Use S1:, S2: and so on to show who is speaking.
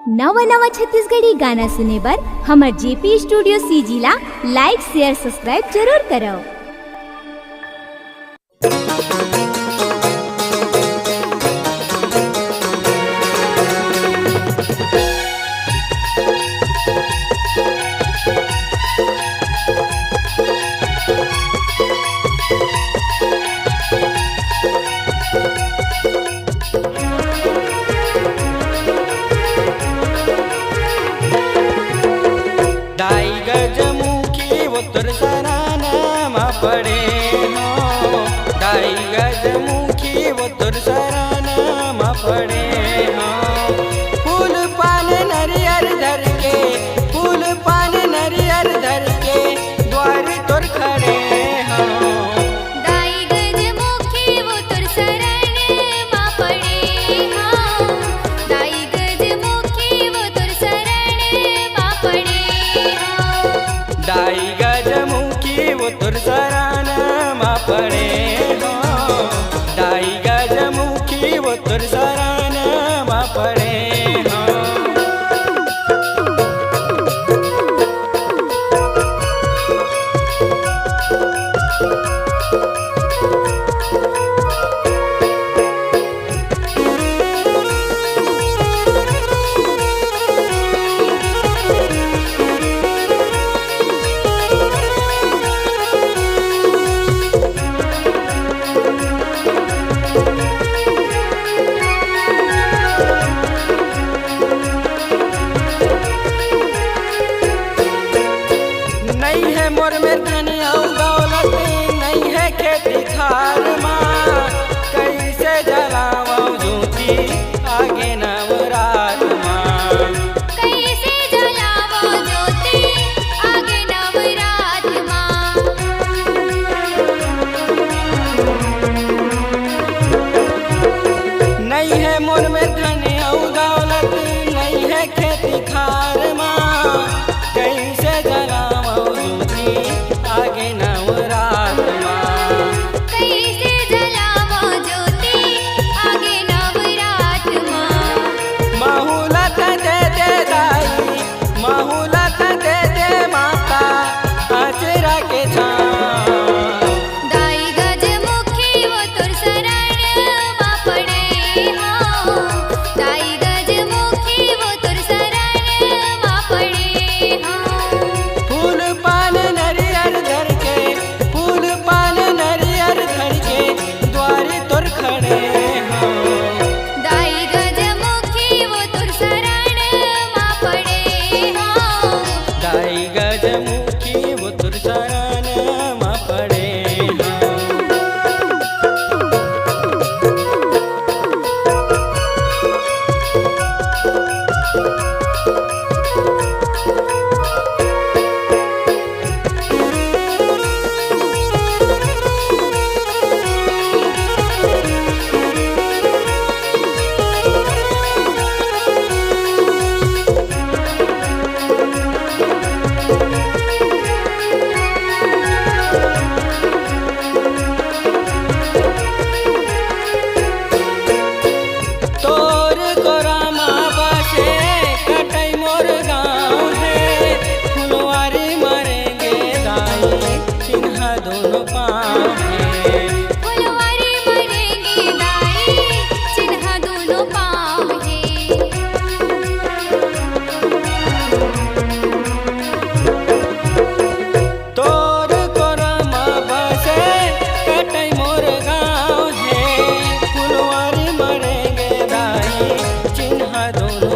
S1: नवा नवा छत्तीसगढ़ी गाना सुने बर हमर जेपी स्टूडियो सीजी ला लाइक शेयर सब्सक्राइब जरूर करो।
S2: डाई गजमुखी उतर सराना मा पड़े हो, डाई गजमुखी उतर सराना मा पड़े हो। फूल पान नरियर धर के, फूल पान नरियर धर के द्वार तोर खड़े हो।
S3: डाई गजमुखी उतर सराना मा पड़े हो, डाई गजमुखी उतर सराना मा पड़े हो।
S2: डाई गजमुखी उतर सराना मा पड़े हो, डाई गजमुखी उतर सराना मा पड़े हो। नहीं है मोर में धनिया दौलत, नहीं है खेती खार माँ, कैसे जलावा ज्योति आगे नवरात माँ।
S3: कैसे जलावो ज्योति आगे नवरात माँ।
S2: नहीं है मोर में धनिया दौलत, नहीं है खेती खार माँ, कैसे जलावा ज्योति आगे नवरात माँ।
S3: कैसे जलावो ज्योति आगे नवरात माँ।
S2: माहुलत दे दे दाई, माहुलत दे दे माता आचरा के छाँव।
S3: डाई गजमुखी उतर सराना मा पड़े हो, डाई गजमुखी उतर सराना मा पड़े हो।
S2: फूल पान नरियर धर के, फूल पान नरियर धर के द्वारी तोर खड़े हो।
S3: डाई गजमुखी उतर सराना मा पड़े हो,
S2: डाई गजमुखी उतर सराना मा पड़े हो। तोर कोरामा बासे कटई मोर गाँव है, फुलवारी मरेंगे दाई चिन्हा दोनों पाँव है।
S3: फुलवारी मरेंगे दाई चिन्हा दोनों पाँव है।
S2: तोर कोरामा बासे कटई मोर गाँव है, फुलवारी मरेंगे दाई चिन्हा दोनों